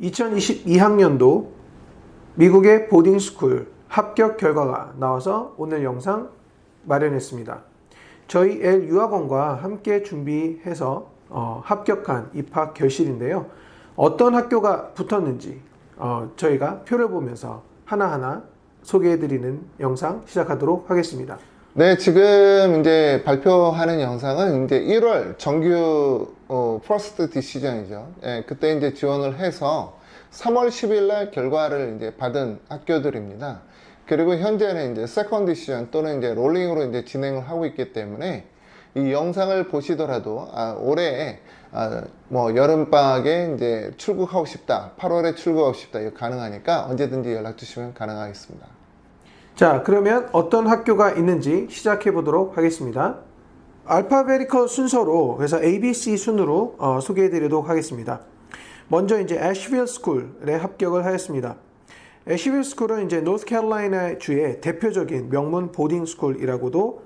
2022학년도 미국의 보딩스쿨 합격 결과가 나와서 오늘 영상 마련했습니다. 저희 L 유학원과 함께 준비해서 합격한 입학 결실인데요. 어떤 학교가 붙었는지 저희가 표를 보면서 하나하나 소개해드리는 영상 시작하도록 하겠습니다. 네, 지금 이제 발표하는 영상은 이제 1월 정규 퍼스트 디시전이죠. 예, 그때 이제 지원을 해서 3월 10일 날 결과를 이제 받은 학교들입니다. 그리고 현재는 이제 세컨드 디시전 또는 이제 롤링으로 이제 진행을 하고 있기 때문에 이 영상을 보시더라도 올해 뭐 여름방학에 이제 출국하고 싶다, 8월에 출국하고 싶다, 이거 가능하니까 언제든지 연락 주시면 가능하겠습니다. 자, 그러면 어떤 학교가 있는지 시작해 보도록 하겠습니다. 알파베티컬 순서로, 그래서 ABC 순으로 소개해 드리도록 하겠습니다. 먼저 이제 애쉬빌 스쿨에 합격을 하였습니다. 애쉬빌 스쿨은 이제 노스캐롤라이나 주의 대표적인 명문 보딩 스쿨이라고도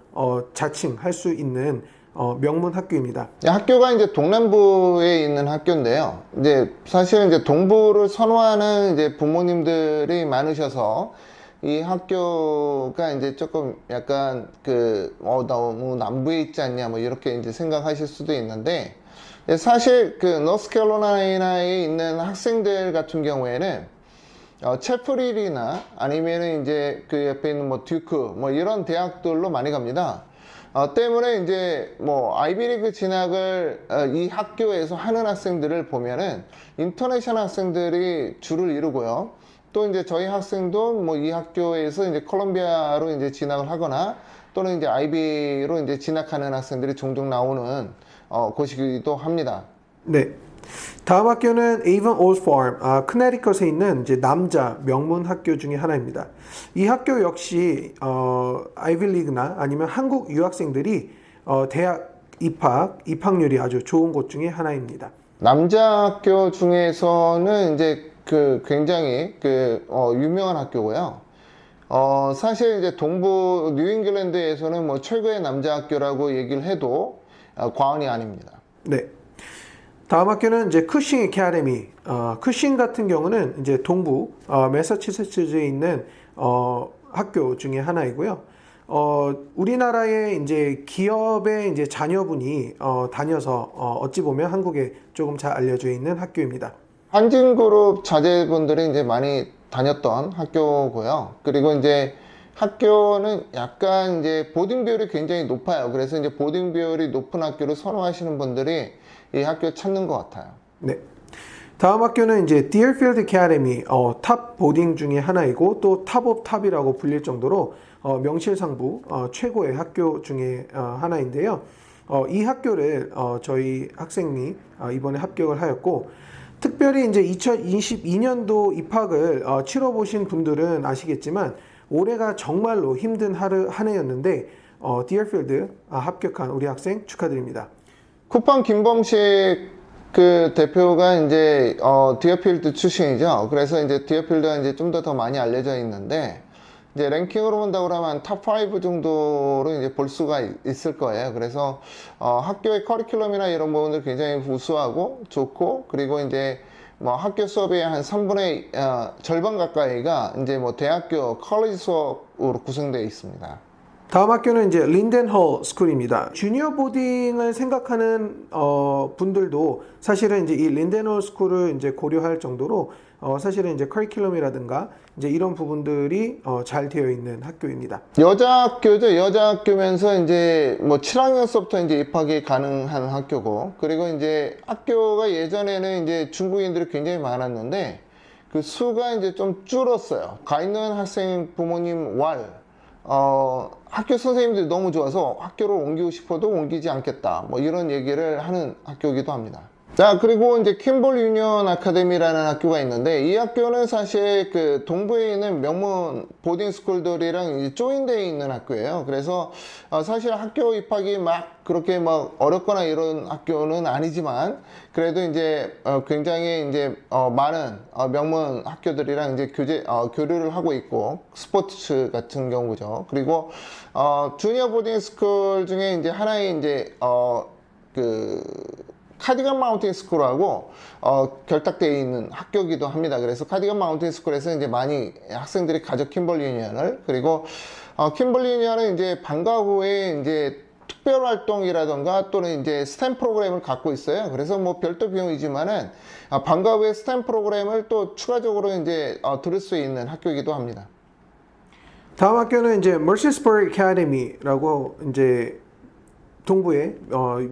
자칭할 수 있는 명문 학교입니다. 학교가 이제 동남부에 있는 학교인데요. 이제 사실 이제 동부를 선호하는 이제 부모님들이 많으셔서 이 학교가 이제 조금 약간 너무 남부에 있지 않냐 뭐 이렇게 이제 생각하실 수도 있는데, 사실 노스캐롤라이나에 있는 학생들 같은 경우에는 채플힐이나 아니면은 이제 그 옆에 있는 뭐 듀크 뭐 이런 대학들로 많이 갑니다. 때문에 이제 뭐 아이비리그 진학을 이 학교에서 하는 학생들을 보면은 인터내셔널 학생들이 줄을 이루고요. 또 이제 저희 학생도 뭐 이 학교에서 이제 콜롬비아로 이제 진학을 하거나 또는 이제 아이비로 이제 진학하는 학생들이 종종 나오는 곳이기도 합니다. 네. 다음 학교는 에이번 올드 팜, 커네티컷에 있는 이제 남자 명문 학교 중에 하나입니다. 이 학교 역시 아이비리그나 아니면 한국 유학생들이 대학 입학률이 아주 좋은 곳 중에 하나입니다. 남자 학교 중에서는 이제 굉장히 유명한 학교고요. 사실 이제 동부 뉴잉글랜드에서는 뭐 최고의 남자 학교라고 얘기를 해도 과언이 아닙니다. 네. 다음 학교는 이제 쿠싱 애카데미. 쿠싱 같은 경우는 이제 동부 매사추세츠주에 있는 학교 중에 하나이고요. 우리나라의 이제 기업의 이제 자녀분이 다녀서 어찌 보면 한국에 조금 잘 알려져 있는 학교입니다. 한진그룹 자제분들이 이제 많이 다녔던 학교고요. 그리고 이제 학교는 약간 이제 보딩 비율이 굉장히 높아요. 그래서 이제 보딩 비율이 높은 학교를 선호하시는 분들이 이 학교 찾는 것 같아요. 네. 다음 학교는 이제 디어필드 애카데미, 탑 보딩 중에 하나이고 또 탑 오브 탑이라고 불릴 정도로 명실상부 최고의 학교 중에 하나인데요. 이 학교를 저희 학생이 이번에 합격을 하였고, 특별히 이제 2022년도 입학을 치러보신 분들은 아시겠지만 올해가 정말로 힘든 한 해였는데 디어필드 합격한 우리 학생 축하드립니다. 쿠팡 김범식 대표가 이제 디어필드 출신이죠. 그래서 이제 디어필드가 이제 좀 더 많이 알려져 있는데, 이제 랭킹으로 본다고 하면 탑5 정도로 이제 볼 수가 있을 거예요. 그래서 학교의 커리큘럼이나 이런 부분들 굉장히 우수하고 좋고, 그리고 이제 뭐 학교 수업의 한 3분의 절반 가까이가 이제 뭐 대학교 컬리지 수업으로 구성되어 있습니다. 다음 학교는 이제 린덴홀 스쿨입니다. 주니어 보딩을 생각하는 분들도 사실은 이제 이 린덴홀 스쿨을 이제 고려할 정도로 사실은 이제 커리큘럼이라든가 이제 이런 부분들이 잘 되어 있는 학교입니다. 여자 학교죠. 여자 학교면서 이제 뭐 7학년서부터 이제 입학이 가능한 학교고, 그리고 이제 학교가 예전에는 이제 중국인들이 굉장히 많았는데 그 수가 이제 좀 줄었어요. 가 있는 학생 부모님 학교 선생님들이 너무 좋아서 학교를 옮기고 싶어도 옮기지 않겠다, 뭐 이런 얘기를 하는 학교이기도 합니다. 자, 그리고 이제 킴볼 유니언 아카데미라는 학교가 있는데, 이 학교는 사실 동부에 있는 명문 보딩 스쿨들이랑 이제 조인되어 있는 학교예요. 그래서 사실 학교 입학이 막 그렇게 막 어렵거나 이런 학교는 아니지만, 그래도 이제 굉장히 이제 많은 명문 학교들이랑 이제 교류를 하고 있고, 스포츠 같은 경우죠. 그리고 주니어 보딩 스쿨 중에 이제 하나의 이제 카디건 마운틴 스쿨하고 결탁되어 있는 학교이기도 합니다. 그래서 카디건 마운틴 스쿨에서 이제 많이 학생들이 가죠. kimbol리 유니언을. 그리고 kimbol리 유니언은 이제 방과 후에 이제 특별 활동이라던가 또는 이제 스템 프로그램을 갖고 있어요. 그래서 뭐 별도 비용이지만은 방과 후에 스템 프로그램을 또 추가적으로 이제 들을 수 있는 학교이기도 합니다. 다음 학교는 이제 머시스버리 어카데미라고 이제 동부의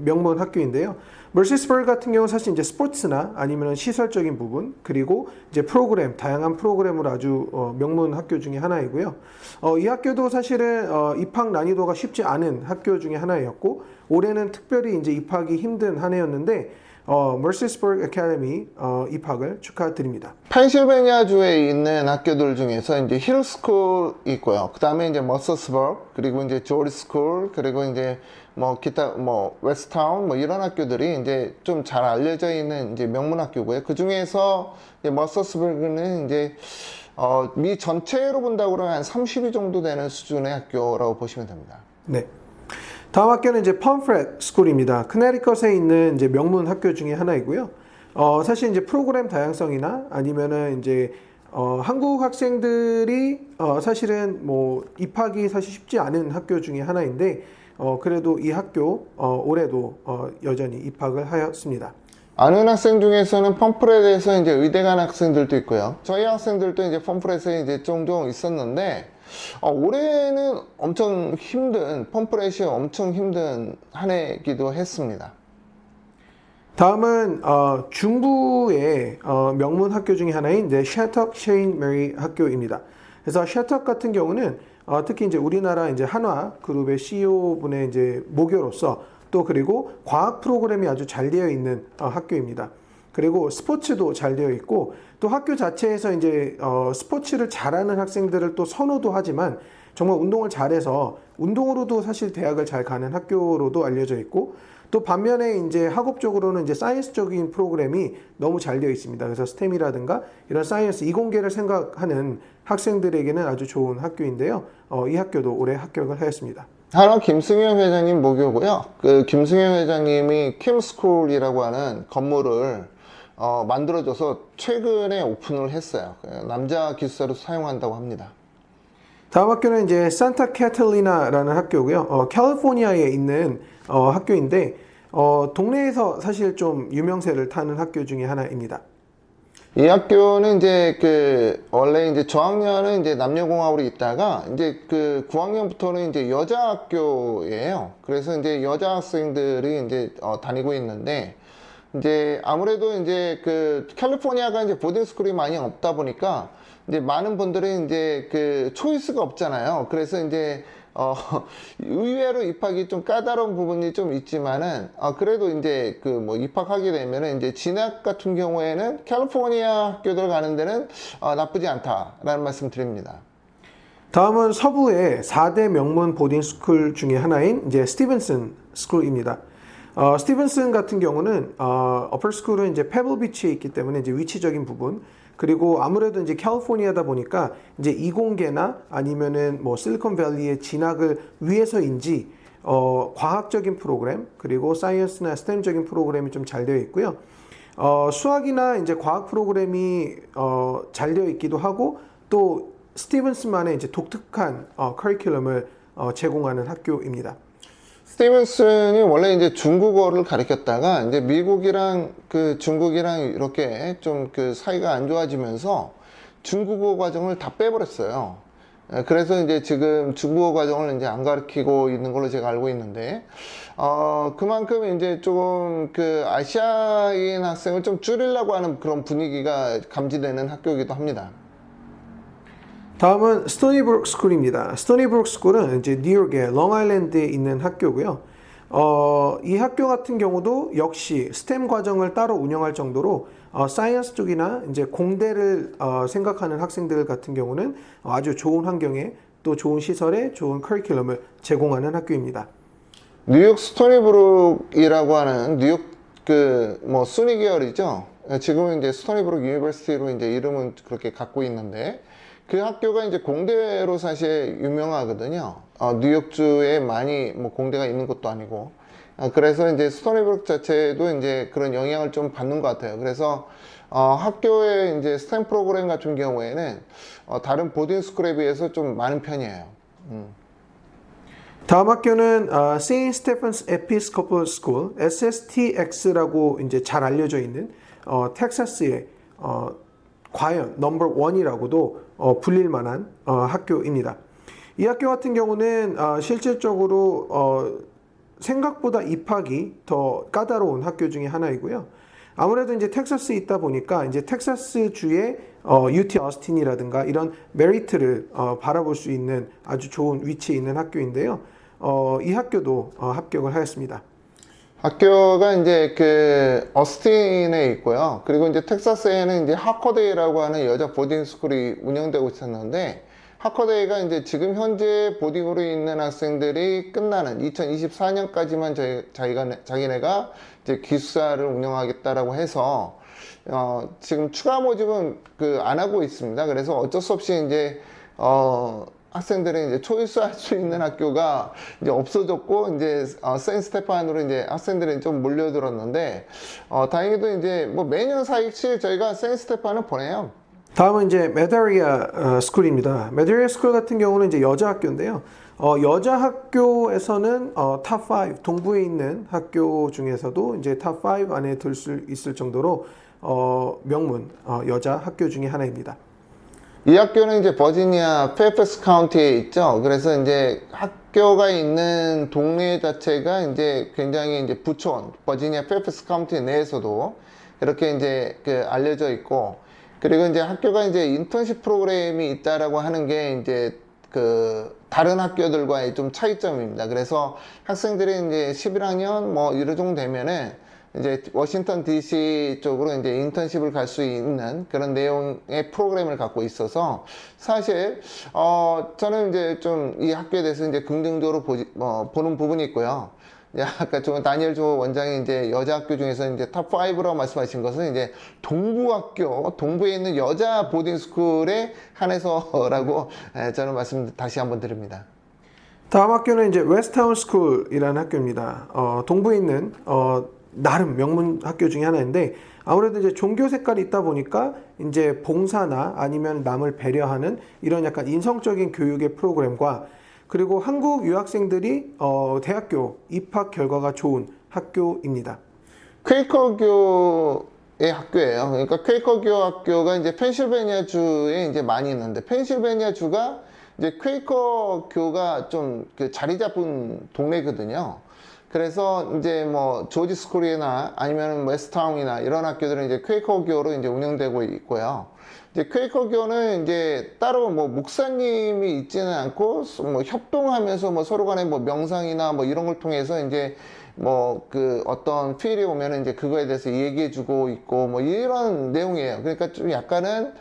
명문 학교인데요. 머시스버리 같은 경우는 사실 이제 스포츠나 아니면 시설적인 부분 그리고 이제 프로그램 다양한 프로그램으로 아주 명문 학교 중에 하나이고요. 이 학교도 사실은 입학 난이도가 쉽지 않은 학교 중에 하나였고 올해는 특별히 이제 입학이 힘든 한 해였는데 머시스버리 어카데미 입학을 축하드립니다. 펜실베니아주에 있는 학교들 중에서 이제 힐스쿨 있고요. 그 다음에 이제 머서스버그 그리고 이제 조리스쿨 그리고 이제 뭐 기타 뭐 웨스트타운 뭐 이런 학교들이 이제 좀 잘 알려져 있는 이제 명문 학교고요. 그 중에서 머서스버그는 이제 미 전체로 본다고 그러면 한 30위 정도 되는 수준의 학교라고 보시면 됩니다. 네. 다음 학교는 이제 펌프렛 스쿨입니다. 크네리컷에 있는 이제 명문 학교 중에 하나이고요. 사실 이제 프로그램 다양성이나 아니면은 이제 한국 학생들이 사실은 뭐 입학이 사실 쉽지 않은 학교 중에 하나인데 그래도 이 학교 올해도 여전히 입학을 하였습니다. 아는 학생 중에서는 펌프렛에서 이제 의대 간 학생들도 있고요. 저희 학생들도 이제 펌프렛에 이제 종종 있었는데 올해는 엄청 힘든 펌프렛이 엄청 힘든 한 해기도 했습니다. 다음은 중부의 명문 학교 중에 하나인 이제 샤턱 셰인 메리 학교입니다. 그래서 샤턱 같은 경우는 특히 이제 우리나라 이제 한화 그룹의 CEO 분의 이제 모교로서 또 그리고 과학 프로그램이 아주 잘 되어 있는 학교입니다. 그리고 스포츠도 잘 되어 있고 또 학교 자체에서 이제 스포츠를 잘하는 학생들을 또 선호도 하지만 정말 운동을 잘해서 운동으로도 사실 대학을 잘 가는 학교로도 알려져 있고 또 반면에 이제 학업적으로는 이제 사이언스적인 프로그램이 너무 잘 되어 있습니다. 그래서 스템이라든가 이런 사이언스 이공계를 생각하는 학생들에게는 아주 좋은 학교인데요. 이 학교도 올해 합격을 하였습니다. 한화 김승현 회장님 모교고요. 그 김승현 회장님이 킴스쿨이라고 하는 건물을 만들어줘서 최근에 오픈을 했어요. 남자 기숙사로 사용한다고 합니다. 다음 학교는 이제 산타 캐탈리나라는 학교고요. 캘리포니아에 있는 학교인데 동네에서 사실 좀 유명세를 타는 학교 중에 하나입니다. 이 학교는 이제 원래 이제 저학년은 이제 남녀공학으로 있다가 이제 9학년부터는 이제 여자 학교예요. 그래서 이제 여자 학생들이 이제 다니고 있는데 이제 아무래도 이제 캘리포니아가 이제 보딩 스쿨이 많이 없다 보니까 이제 많은 분들이 이제 초이스가 없잖아요. 그래서 이제 의외로 입학이 좀 까다로운 부분이 좀 있지만은 그래도 이제 뭐 입학하게 되면은 이제 진학 같은 경우에는 캘리포니아 학교들 가는 데는 나쁘지 않다라는 말씀 드립니다. 다음은 서부의 4대 명문 보딩 스쿨 중에 하나인 이제 스티븐슨 스쿨입니다. 스티븐슨 같은 경우는 어퍼 스쿨은 이제 페블 비치에 있기 때문에 이제 위치적인 부분 그리고 아무래도 이제 캘리포니아다 보니까 이제 이공계나 아니면은 뭐 실리콘밸리의 진학을 위해서인지 과학적인 프로그램 그리고 사이언스나 스템적인 프로그램이 좀 잘 되어 있고요. 수학이나 이제 과학 프로그램이 잘 되어 있기도 하고 또 스티븐슨만의 이제 독특한 커리큘럼을 제공하는 학교입니다. 스티븐슨이 원래 이제 중국어를 가르쳤다가 이제 미국이랑 중국이랑 이렇게 좀 사이가 안 좋아지면서 중국어 과정을 다 빼버렸어요. 그래서 이제 지금 중국어 과정을 이제 안 가르치고 있는 걸로 제가 알고 있는데, 그만큼 이제 조금 아시아인 학생을 좀 줄이려고 하는 그런 분위기가 감지되는 학교이기도 합니다. 다음은 스토니브룩 스쿨입니다. 스토니브룩 스쿨은 이제 뉴욕의 롱아일랜드에 있는 학교고요. 이 학교 같은 경우도 역시 스템 과정을 따로 운영할 정도로 사이언스 쪽이나 이제 공대를 생각하는 학생들 같은 경우는 아주 좋은 환경에 또 좋은 시설에 좋은 커리큘럼을 제공하는 학교입니다. 뉴욕 스토니브룩이라고 하는 뉴욕 뭐 순위 계열이죠. 지금은 이제 스토니브룩 유니버시티로 이제 이름은 그렇게 갖고 있는데 그 학교가 이제 공대로 사실 유명하거든요. 뉴욕주에 많이 뭐 공대가 있는 것도 아니고. 그래서 이제 스토니브룩 자체도 이제 그런 영향을 좀 받는 것 같아요. 그래서 학교의 이제 스템 프로그램 같은 경우에는 다른 보딩 스쿨에 비해서 좀 많은 편이에요. 다음 학교는 St. Stephen's Episcopal School (SSTX)라고 이제 잘 알려져 있는 텍사스의 과연 넘버 원이라고도 불릴 만한 학교입니다. 이 학교 같은 경우는 실질적으로 생각보다 입학이 더 까다로운 학교 중에 하나이고요. 아무래도 이제 텍사스에 있다 보니까 이제 텍사스 주의 UT 어스틴이라든가 이런 메리트를 바라볼 수 있는 아주 좋은 위치에 있는 학교인데요. 이 학교도 합격을 하였습니다. 학교가 이제 그 어스틴에 있고요. 그리고 이제 텍사스에는 이제 하커데이라고 하는 여자 보딩 스쿨이 운영되고 있었는데, 하커데이가 이제 지금 현재 보딩으로 있는 학생들이 끝나는 2024년까지만 자기네가 이제 기숙사를 운영하겠다라고 해서 지금 추가 모집은 안 하고 있습니다. 그래서 어쩔 수 없이 이제 학생들이 이제 초이스할 수 있는 학교가 이제 없어졌고, 이제 세인트 스테판으로 이제 학생들이 좀 몰려들었는데, 다행히도 이제 뭐 매년 4일씩 저희가 세인트 스테판을 보내요. 다음은 이제 메다리아 스쿨입니다. 메다리아 스쿨 같은 경우는 이제 여자 학교인데요. 여자 학교에서는 탑5 동부에 있는 학교 중에서도 이제 탑5 안에 들 수 있을 정도로 명문 여자 학교 중에 하나입니다. 이 학교는 이제 버지니아 페어팩스 카운티에 있죠. 그래서 이제 학교가 있는 동네 자체가 이제 굉장히 이제 부촌, 버지니아 페어팩스 카운티 내에서도 이렇게 이제 알려져 있고, 그리고 이제 학교가 이제 인턴십 프로그램이 있다라고 하는 게 이제 다른 학교들과의 좀 차이점입니다. 그래서 학생들이 이제 11학년 뭐 이런 정도 되면은 이제 워싱턴 DC 쪽으로 이제 인턴십을 갈 수 있는 그런 내용의 프로그램을 갖고 있어서, 사실 저는 이제 좀 이 학교에 대해서 이제 긍정적으로 보는 부분이 있고요. 아까 다니엘 조 원장이 이제 여자 학교 중에서 이제 탑5라고 말씀하신 것은 이제 동부학교, 동부에 있는 여자 보딩스쿨에 한해서라고 저는 말씀 다시 한번 드립니다. 다음 학교는 이제 웨스트타운 스쿨이라는 학교입니다. 동부에 있는 나름 명문 학교 중에 하나인데, 아무래도 이제 종교 색깔이 있다 보니까 이제 봉사나 아니면 남을 배려하는 이런 약간 인성적인 교육의 프로그램과, 그리고 한국 유학생들이 대학교 입학 결과가 좋은 학교입니다. 퀘이커교의 학교예요. 그러니까 퀘이커교 학교가 이제 펜실베니아 주에 이제 많이 있는데, 펜실베니아 주가 이제 퀘이커교가 좀 자리 잡은 동네거든요. 그래서 이제 뭐 조지 스쿨이나 아니면 웨스트타운이나 이런 학교들은 이제 퀘이커교로 이제 운영되고 있고요. 이제 퀘이커교는 이제 따로 뭐 목사님이 있지는 않고 뭐 협동하면서 뭐 서로 간에 뭐 명상이나 뭐 이런 걸 통해서 이제 뭐 어떤 필이 오면은 이제 그거에 대해서 얘기해주고 있고 뭐 이런 내용이에요. 그러니까 좀 약간은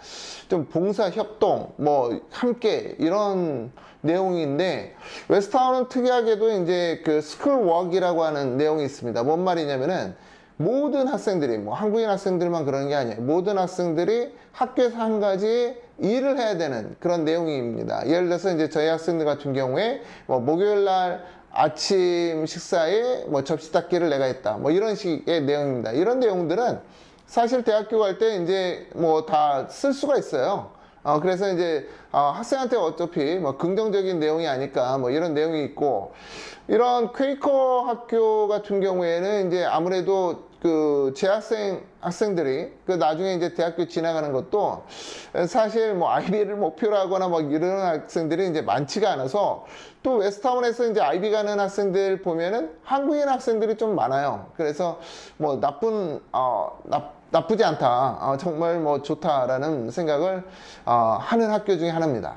좀 봉사 협동 뭐 함께 이런 내용인데, 웨스트타운은 특이하게도 이제 스쿨워크이라고 하는 내용이 있습니다. 뭔 말이냐면은 모든 학생들이, 뭐 한국인 학생들만 그러는 게 아니에요. 모든 학생들이 학교에서 한 가지 일을 해야 되는 그런 내용입니다. 예를 들어서 이제 저희 학생들 같은 경우에 뭐 목요일 날 아침 식사에 뭐 접시 닦기를 내가 했다, 뭐 이런 식의 내용입니다. 이런 내용들은 사실 대학교 갈 때 이제 뭐 다 쓸 수가 있어요. 그래서 이제 학생한테 어차피 뭐 긍정적인 내용이 아닐까 뭐 이런 내용이 있고, 이런 퀘이커 학교 같은 경우에는 이제 아무래도 학생들이 나중에 이제 대학교 지나가는 것도 사실 뭐 아이비를 목표로 하거나 막 이런 학생들이 이제 많지가 않아서, 또 웨스트타운에서 이제 아이비 가는 학생들 보면은 한국인 학생들이 좀 많아요. 그래서 뭐 나쁘지 않다, 정말 뭐 좋다라는 생각을 하는 학교 중에 하나입니다.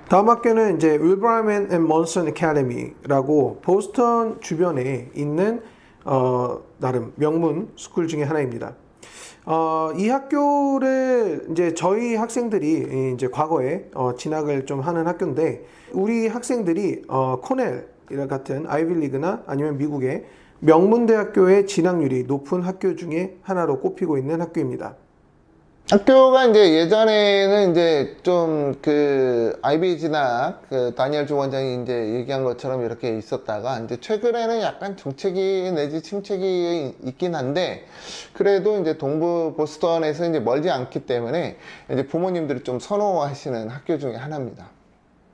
다음 학교는 이제 윌브라맨 앤 먼슨 애카데미라고 보스턴 주변에 있는 나름 명문 스쿨 중에 하나입니다. 이 학교를 이제 저희 학생들이 이제 과거에 진학을 좀 하는 학교인데, 우리 학생들이 코넬 같은 아이비리그나 아니면 미국의 명문 대학교의 진학률이 높은 학교 중에 하나로 꼽히고 있는 학교입니다. 학교가 이제 예전에는 이제 좀 그 아이비 진학 그 다니엘 주 원장이 이제 얘기한 것처럼 이렇게 있었다가 이제 최근에는 약간 정책이 내지 침체기 있긴 한데 그래도 이제 동부 보스턴에서 이제 멀지 않기 때문에 이제 부모님들이 좀 선호하시는 학교 중에 하나입니다.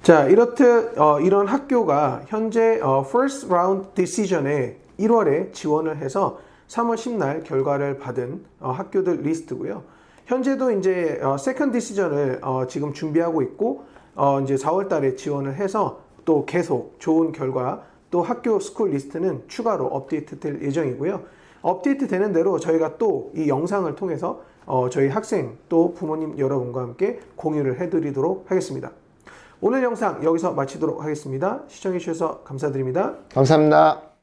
자, 이렇듯 이런 학교가 현재 First Round Decision에 1월에 지원을 해서 3월 10날 결과를 받은 학교들 리스트고요. 현재도 이제 Second Decision을 지금 준비하고 있고 이제 4월 달에 지원을 해서 또 계속 좋은 결과 또 학교 스쿨 리스트는 추가로 업데이트 될 예정이고요. 업데이트 되는 대로 저희가 또 이 영상을 통해서 저희 학생 또 부모님 여러분과 함께 공유를 해드리도록 하겠습니다. 오늘 영상 여기서 마치도록 하겠습니다. 시청해주셔서 감사드립니다. 감사합니다.